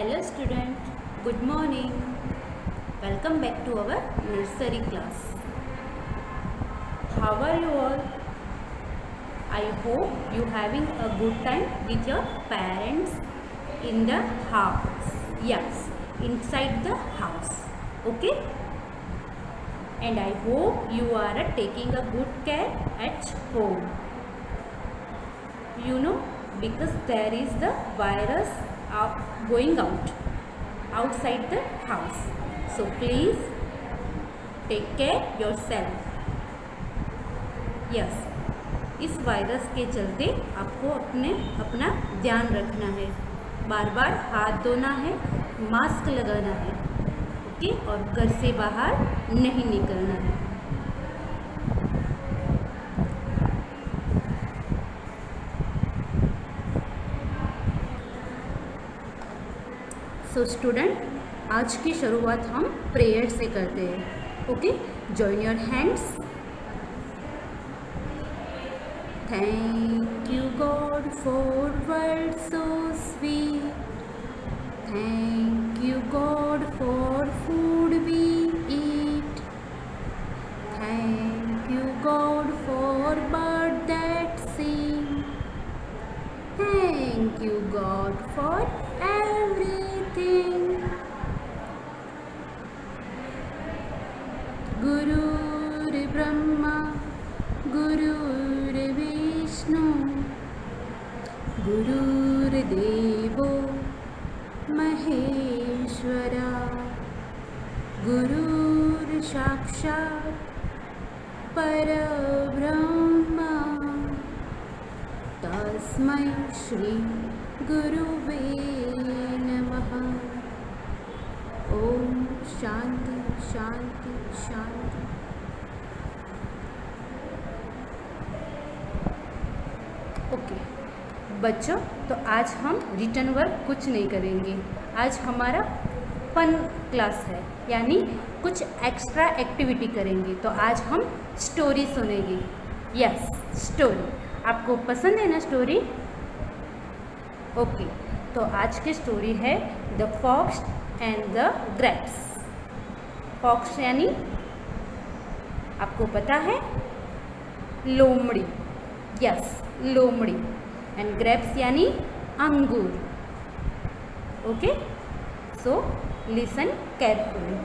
Hello student, good morning. Welcome back to our nursery class. How are you all? I hope you having a good time with your parents in the house. Yes, inside the house. Okay? And I hope you are taking a good care at home. You know, because there is the virus going outside the house. So please take care yourself. Yes, इस virus के चलते आपको अपना ध्यान रखना है, बार बार हाथ धोना है, मास्क लगाना है, ओके, और घर से बाहर नहीं निकलना है. सो स्टूडेंट, आज की शुरुआत हम प्रेयर से करते हैं. Okay, join your hands. Thank you God for world so sweet. Thank you God for food we eat. Thank you God for bird that sing. Thank you God for everything. Guru Brahma, Guru Vishnu, Gurudevo Maheshwara, Guru Sakshat Parabrahma, Tasmai Shri Guruve Namaha. Om Shanti Shanti Shanti. Okay बच्चों, तो आज हम written work कुछ नहीं करेंगे. आज हमारा fun class है, यानी कुछ एक्स्ट्रा एक्टिविटी करेंगे. तो आज हम स्टोरी सुनेंगे. Yes, story. आपको पसंद है ना स्टोरी? ओके, तो आज की स्टोरी है the fox and the grapes. Fox यानी आपको पता है लोमड़ी. यस, लोमड़ी. एंड ग्रेप्स यानी अंगूर. Okay, so listen carefully.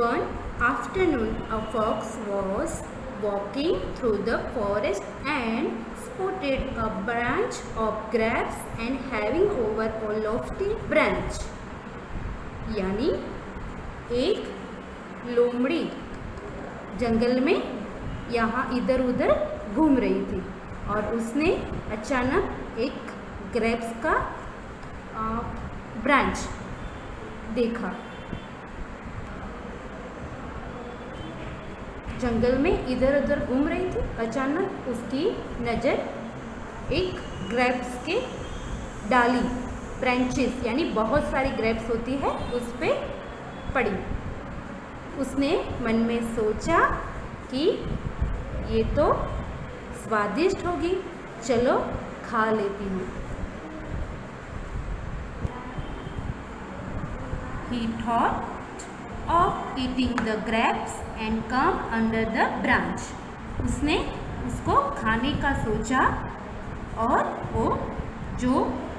One afternoon, a fox was walking through the forest and spotted a branch of grapes and hanging over a lofty branch. यानी एक लोमड़ी जंगल में यहाँ इधर उधर घूम रही थी और उसने अचानक एक ग्रेप्स का ब्रांच देखा. जंगल में इधर उधर घूम रही थी, अचानक उसकी नज़र एक ग्रेप्स के डाली, ब्रांचेस यानी बहुत सारी ग्रेप्स होती है, उस पर पड़ी. उसने मन में सोचा कि ये तो स्वादिष्ट होगी, चलो खा लेती हूँ. He thought of eating the grapes and come under the branch. उसने उसको खाने का सोचा और वो जो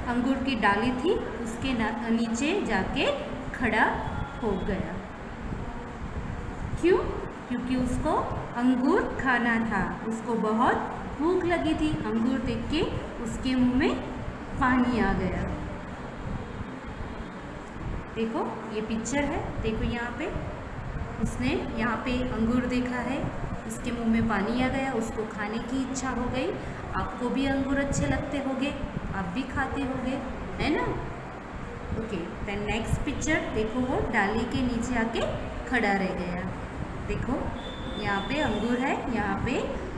अंगूर की डाली थी उसके नीचे जाके खड़ा हो गया. क्यों? क्योंकि उसको अंगूर खाना था. उसको बहुत भूख लगी थी. अंगूर देख के उसके मुंह में पानी आ गया. देखो ये पिक्चर है, देखो यहाँ पे उसने यहाँ पे अंगूर देखा है, उसके मुंह में पानी आ गया, उसको खाने की इच्छा हो गई. आपको भी अंगूर अच्छे लगते होंगे, आप भी खाते होंगे, है ना? ओके, देन नेक्स्ट पिक्चर देखो, वो डाली के नीचे आके खड़ा रह गया. देखो यहाँ पे अंगूर है, यहाँ पे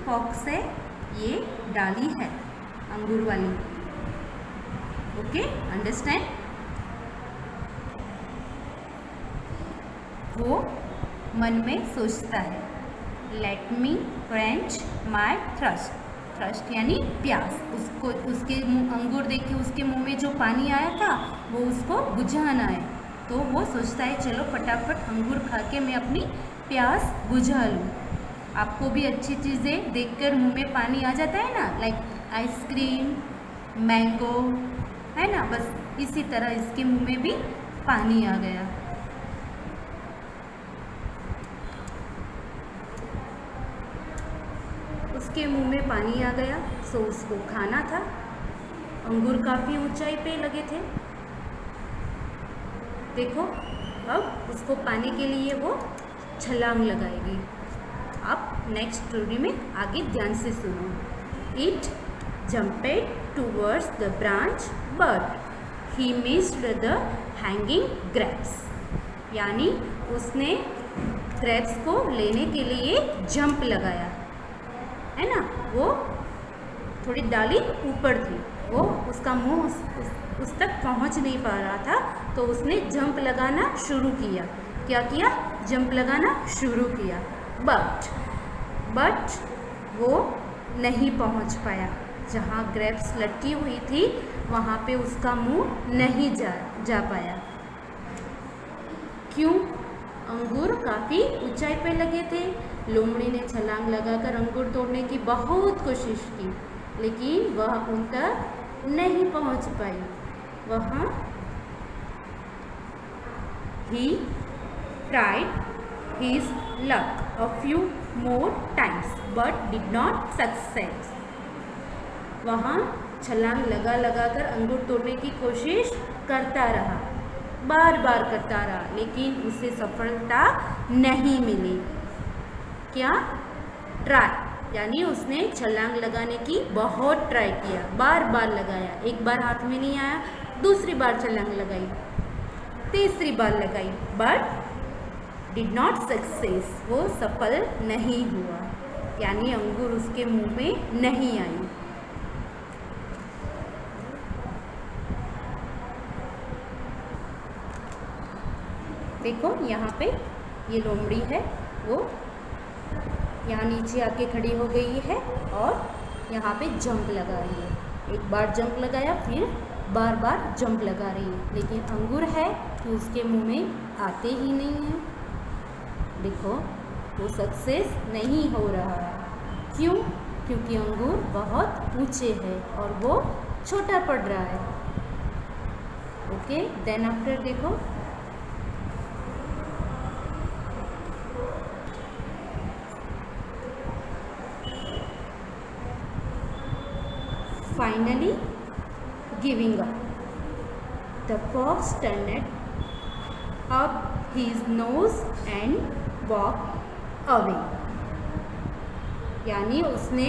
फॉक्स है, ये डाली है अंगूर वाली. Okay, understand? वो मन में सोचता है, लेट मी क्वेंच माई थ्रस्ट यानी प्यास। उसको उसके अंगूर देख के उसके मुंह में जो पानी आया था वो उसको बुझाना है, तो वो सोचता है चलो फटाफट अंगूर खा के मैं अपनी प्यास बुझा लूँ। आपको भी अच्छी चीज़ें देखकर मुंह में पानी आ जाता है ना, लाइक आइसक्रीम, मैंगो, है ना, बस इसी तरह इसके मुंह में भी पानी आ गया। उसके मुंह में पानी आ गया, सो उसको खाना था। अंगूर काफ़ी ऊंचाई पे लगे थे। देखो अब उसको पाने के लिए वो छलांग लगाएगी। अब नेक्स्ट स्टोरी में आगे ध्यान से सुनो। It jumped towards the branch but he missed the hanging grapes। यानी उसने ग्रेप्स को लेने के लिए जंप लगाया, है ना, वो थोड़ी डाली ऊपर थी, वो उसका मुंह उस तक पहुंच नहीं पा रहा था, तो उसने जंप लगाना शुरू किया। क्या किया? जंप लगाना शुरू किया, बट वो नहीं पहुंच पाया। जहाँ ग्रेप्स लटकी हुई थी वहाँ पे उसका मुंह नहीं जा पाया। क्यों? अंगूर काफ़ी ऊंचाई पे लगे थे। लोमड़ी ने छलांग लगाकर अंगूर तोड़ने की बहुत कोशिश की, लेकिन वह उन तक नहीं पहुंच पाई। वहाँ he tried his luck a few more times but did not succeed। वहाँ छलांग लगा कर अंगूर तोड़ने की कोशिश करता रहा, बार बार करता रहा, लेकिन उसे सफलता नहीं मिली। क्या? ट्राई, यानी उसने छलांग लगाने की बहुत ट्राई किया, बार बार लगाया। एक बार हाथ में नहीं आया, दूसरी बार छलांग लगाई, तीसरी बार लगाई, बट डिड नॉट सक्सेस, वो सफल नहीं हुआ, यानी अंगूर उसके मुंह में नहीं आई। देखो यहाँ पे ये लोमड़ी है, वो यहाँ नीचे आके खड़ी हो गई है और यहाँ पे जंप लगा रही है। एक बार जंप लगाया, फिर बार बार जंप लगा रही है, लेकिन अंगूर है कि उसके मुंह में आते ही नहीं है। देखो वो सक्सेस नहीं हो रहा है। क्यों? क्योंकि अंगूर बहुत ऊंचे है और वो छोटा पड़ रहा है। ओके, देन आफ्टर देखो finally giving up, the fox turned up his nose and walked away। यानी उसने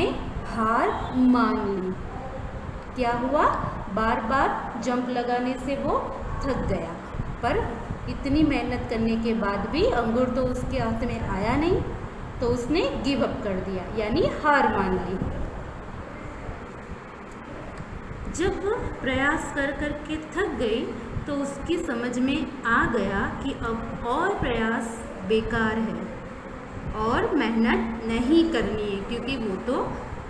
हार मान ली। क्या हुआ? बार बार जंप लगाने से वो थक गया, पर इतनी मेहनत करने के बाद भी अंगूर तो उसके हाथ में आया नहीं, तो उसने गिव अप कर दिया, यानी हार मान ली। जब वो प्रयास कर कर के थक गई तो उसकी समझ में आ गया कि अब और प्रयास बेकार है और मेहनत नहीं करनी है, क्योंकि वो तो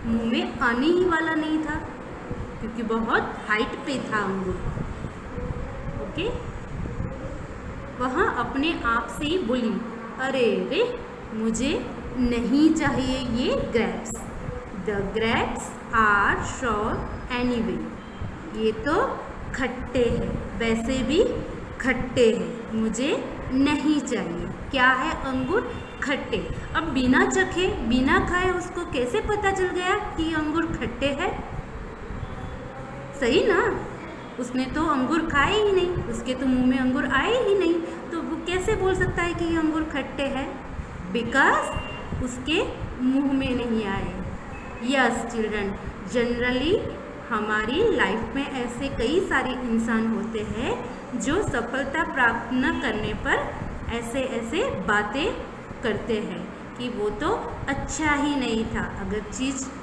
मुंह में आने ही वाला नहीं था, क्योंकि बहुत हाइट पे था अंगूर। ओके, वहाँ अपने आप से ही बोली, अरे रे मुझे नहीं चाहिए ये grapes, the grapes are sour anyway. ये तो खट्टे हैं, वैसे भी खट्टे हैं, मुझे नहीं चाहिए। क्या है? अंगूर खट्टे। अब बिना चखे बिना खाए उसको कैसे पता चल गया कि अंगूर खट्टे हैं? सही ना? उसने तो अंगूर खाए ही नहीं, उसके तो मुंह में अंगूर आए ही नहीं, तो वो कैसे बोल सकता है कि ये अंगूर खट्टे हैं? बिकॉज उसके मुंह में नहीं आए। यस चिल्ड्रन, जनरली हमारी लाइफ में ऐसे कई सारे इंसान होते हैं जो सफलता प्राप्त न करने पर ऐसे ऐसे बातें करते हैं कि वो तो अच्छा ही नहीं था। अगर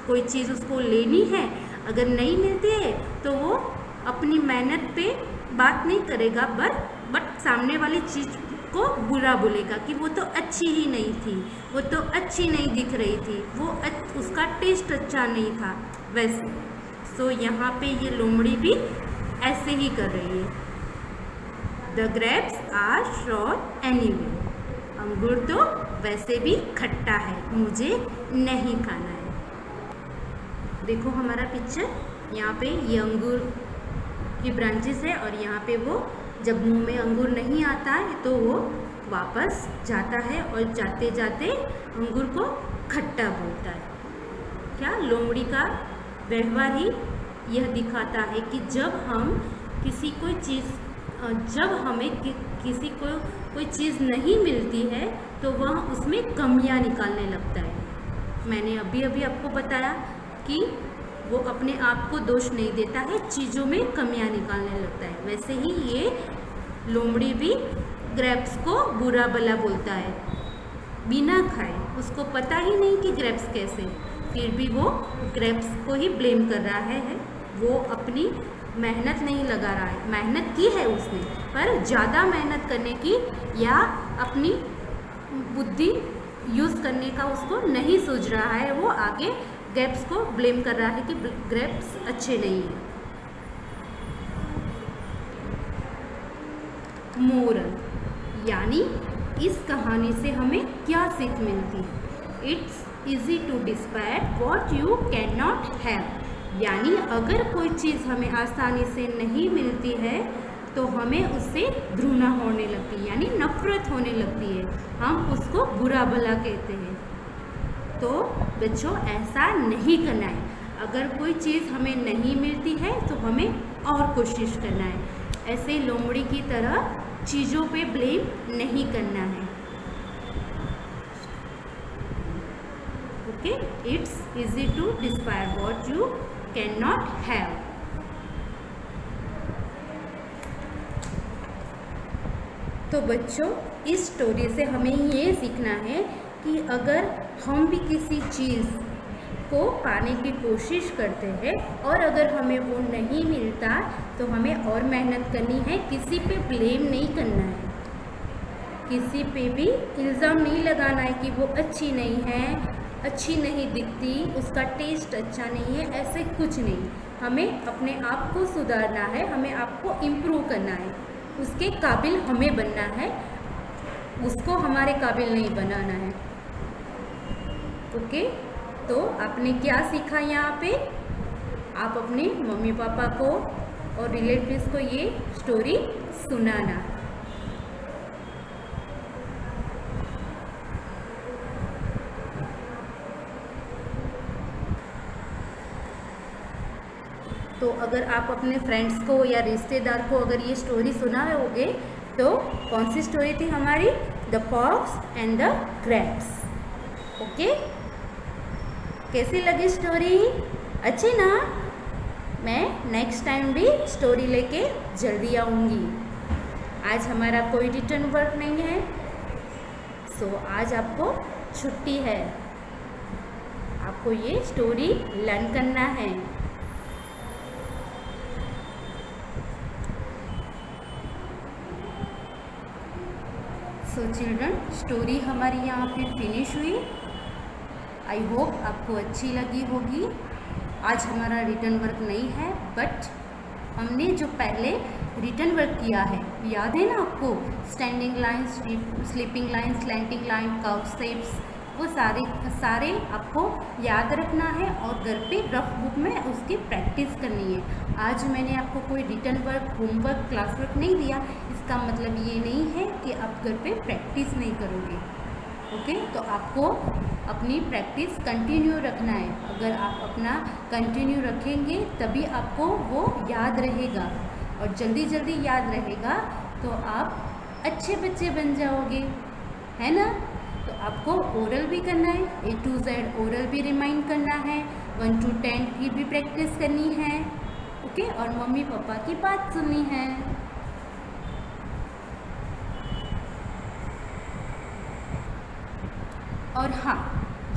कोई चीज़ उसको लेनी है, अगर नहीं मिलती है तो वो अपनी मेहनत पे बात नहीं करेगा, बट सामने वाली चीज़ को बुरा बोलेगा कि वो तो अच्छी ही नहीं थी, वो तो अच्छी नहीं दिख रही थी, वो उसका टेस्ट अच्छा नहीं था वैसे। सो यहाँ पे ये लोमड़ी भी ऐसे ही कर रही है। The grapes are sour anyway, अंगूर तो वैसे भी खट्टा है, मुझे नहीं खाना है। देखो हमारा पिक्चर, यहाँ पे ये अंगूर की ब्रांचेस है और यहाँ पे वो जब मुंह में अंगूर नहीं आता है तो वो वापस जाता है और जाते जाते अंगूर को खट्टा बोलता है। क्या लोमड़ी का व्यवहार ही यह दिखाता है कि जब हम किसी कोई चीज़, जब हमें किसी को कोई चीज़ नहीं मिलती है तो वह उसमें कमियां निकालने लगता है। मैंने अभी अभी आपको बताया कि वो अपने आप को दोष नहीं देता है, चीज़ों में कमियां निकालने लगता है। वैसे ही ये लोमड़ी भी ग्रेप्स को बुरा भला बोलता है बिना खाए। उसको पता ही नहीं कि ग्रेप्स कैसे, फिर भी वो ग्रेप्स को ही ब्लेम कर रहा है। वो अपनी मेहनत नहीं लगा रहा है, मेहनत की है उसने पर ज़्यादा मेहनत करने की या अपनी बुद्धि यूज़ करने का उसको नहीं सूझ रहा है। वो आगे ग्रेप्स को ब्लेम कर रहा है कि ग्रेप्स अच्छे नहीं हैं। मोरल, यानी इस कहानी से हमें क्या सीख मिलती है? It's easy to despise what you can not have, यानी अगर कोई चीज़ हमें आसानी से नहीं मिलती है तो हमें उससे घृणा होने लगती है, यानी नफरत होने लगती है, हम उसको बुरा भला कहते हैं। तो बच्चों ऐसा नहीं करना है। अगर कोई चीज़ हमें नहीं मिलती है तो हमें और कोशिश करना है। ऐसे लोमड़ी की तरह चीज़ों पे ब्लेम नहीं करना है। Okay, it's easy to despise what you can not have. तो बच्चों इस स्टोरी से हमें ये सीखना है कि अगर हम भी किसी चीज़ को पाने की कोशिश करते हैं और अगर हमें वो नहीं मिलता तो हमें और मेहनत करनी है, किसी पे ब्लेम नहीं करना है, किसी पे भी इल्ज़ाम नहीं लगाना है कि वो अच्छी नहीं है, अच्छी नहीं दिखती, उसका टेस्ट अच्छा नहीं है, ऐसे कुछ नहीं। हमें अपने आप को सुधारना है, हमें आपको इम्प्रूव करना है, उसके काबिल हमें बनना है, उसको हमारे काबिल नहीं बनाना है। ओके, तो आपने क्या सीखा यहाँ पे? आप अपने मम्मी पापा को और रिलेटिव्स को ये स्टोरी सुनाना। तो अगर आप अपने फ्रेंड्स को या रिश्तेदार को अगर ये स्टोरी सुनाओगे तो कौन सी स्टोरी थी हमारी? The fox and the grapes. Okay, कैसी लगी स्टोरी? अच्छी ना? मैं नेक्स्ट टाइम भी स्टोरी लेके जल्दी आऊँगी। आज हमारा कोई रिटर्न वर्क नहीं है, सो आज आपको छुट्टी है, आपको ये स्टोरी लर्न करना है। सो चिल्ड्रन, स्टोरी हमारी यहाँ पे फिनिश हुई। आई होप आपको अच्छी लगी होगी। आज हमारा रिटर्न वर्क नहीं है, बट हमने जो पहले रिटर्न वर्क किया है याद है ना आपको? Standing line, sleeping line, slanting line, curve shapes, वो सारे आपको याद रखना है और घर पे रफ बुक में उसकी प्रैक्टिस करनी है। आज मैंने आपको कोई written work, homework, class work नहीं दिया, इसका मतलब ये नहीं है कि आप घर पे प्रैक्टिस नहीं करोगे। ओके, तो आपको अपनी प्रैक्टिस कंटिन्यू रखना है। अगर आप अपना कंटिन्यू रखेंगे तभी आपको वो याद रहेगा और जल्दी जल्दी याद रहेगा तो आप अच्छे बच्चे बन जाओगे, है ना? तो आपको ओरल भी करना है, A to Z ओरल भी रिमाइंड करना है, 1 to 10 की भी प्रैक्टिस करनी है। ओके, और मम्मी पापा की बात सुननी है। और हाँ,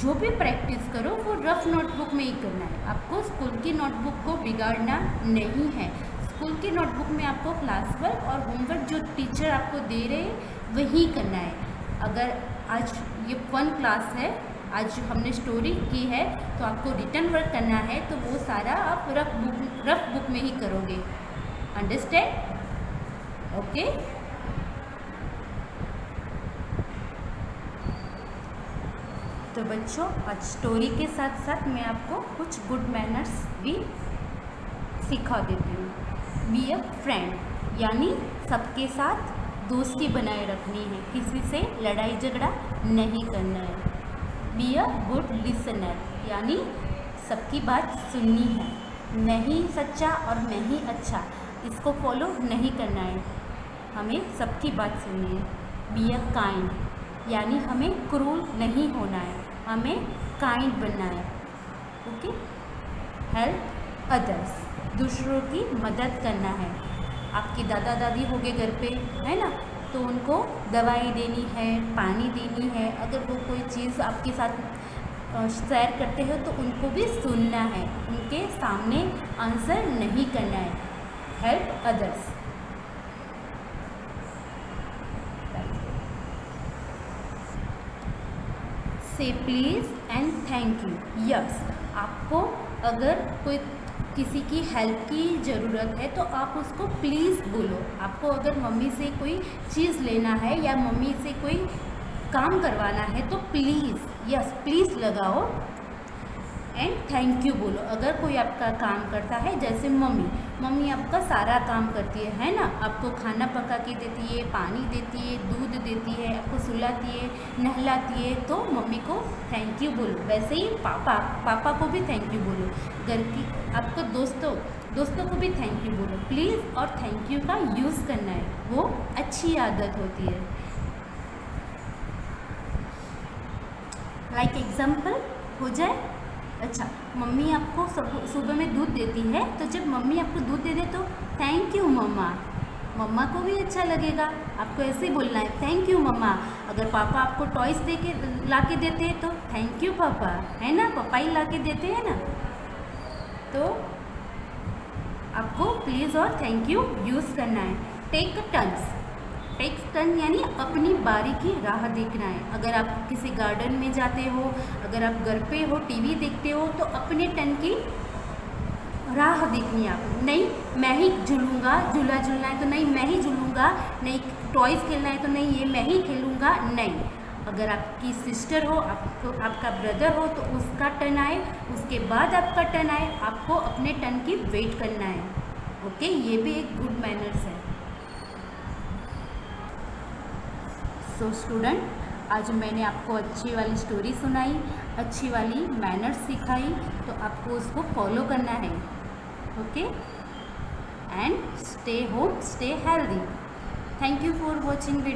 जो भी प्रैक्टिस करो वो रफ नोटबुक में ही करना है, आपको स्कूल की नोटबुक को बिगाड़ना नहीं है। स्कूल की नोटबुक में आपको क्लास वर्क और होमवर्क जो टीचर आपको दे रहे हैं वही करना है। अगर आज ये फन क्लास है, आज जो हमने स्टोरी की है, तो आपको रिटर्न वर्क करना है, तो वो सारा आप रफ बुक में ही करोगे। अंडरस्टैंड? ओके। तो बच्चों, आज स्टोरी के साथ साथ मैं आपको कुछ गुड मैनर्स भी सिखा देती हूँ। बी अ फ्रेंड, यानी सबके साथ दोस्ती बनाए रखनी है, किसी से लड़ाई झगड़ा नहीं करना है। बी अ गुड लिसनर, यानी सबकी बात सुननी है, मैं ही सच्चा और मैं ही अच्छा, इसको फॉलो नहीं करना है, हमें सबकी बात सुननी है। बी अ काइंड, यानी हमें क्रूर नहीं होना है, हमें काइंड बनना है। ओके। हेल्प अदर्स, दूसरों की मदद करना है। आपके दादा दादी हो गए घर पे, है ना, तो उनको दवाई देनी है, पानी देनी है, अगर वो कोई चीज़ आपके साथ शेयर करते हो तो उनको भी सुनना है, उनके सामने आंसर नहीं करना है। Help others. से please and thank you. Yes, आपको अगर कोई किसी की हेल्प की ज़रूरत है तो आप उसको प्लीज़ बोलो। आपको अगर मम्मी से कोई चीज़ लेना है या मम्मी से कोई काम करवाना है तो प्लीज़, यस प्लीज़ लगाओ एंड थैंक यू बोलो। अगर कोई आपका काम करता है, जैसे मम्मी आपका सारा काम करती है ना, आपको खाना पका के देती है, पानी देती है, दूध देती है, आपको सुलाती है, नहलाती है, तो मम्मी को थैंक यू बोलो। वैसे ही पापा को भी थैंक यू बोलो। घर की आपको दोस्तों को भी थैंक यू बोलो। प्लीज़ और थैंक यू का यूज़ करना है, वो अच्छी आदत होती है। लाइक एग्जाम्पल हो जाए। अच्छा, मम्मी आपको सुबह में दूध देती है, तो जब मम्मी आपको दूध दे दे तो थैंक यू मम्मा को भी अच्छा लगेगा। आपको ऐसे ही बोलना है, थैंक यू मम्मा। अगर पापा आपको टॉयस दे के ला के देते हैं तो थैंक यू पापा, है ना, पापा ही ला के देते हैं ना। तो आपको प्लीज़ और थैंक यू यूज़ करना है। टेक टर्न यानी अपनी बारी की राह देखना है। अगर आप किसी गार्डन में जाते हो, अगर आप घर पे हो, टीवी देखते हो, तो अपने टर्न की राह देखनी है आपको। नहीं मैं ही झूलूँगा, झूला झूलना है तो नहीं मैं ही झूलूँगा, नहीं टॉयज़ खेलना है तो नहीं ये मैं ही खेलूँगा, नहीं। अगर आपकी सिस्टर हो, आपका ब्रदर हो, तो उसका टर्न आए, उसके बाद आपका टर्न आए, आपको अपने टर्न की वेट करना है। ओके, ये भी एक गुड मैनर्स है। सो स्टूडेंट, आज मैंने आपको अच्छी वाली स्टोरी सुनाई, अच्छी वाली मैनर्स सिखाई, तो आपको उसको फॉलो करना है। Okay, and stay home, stay healthy. Thank you for watching video.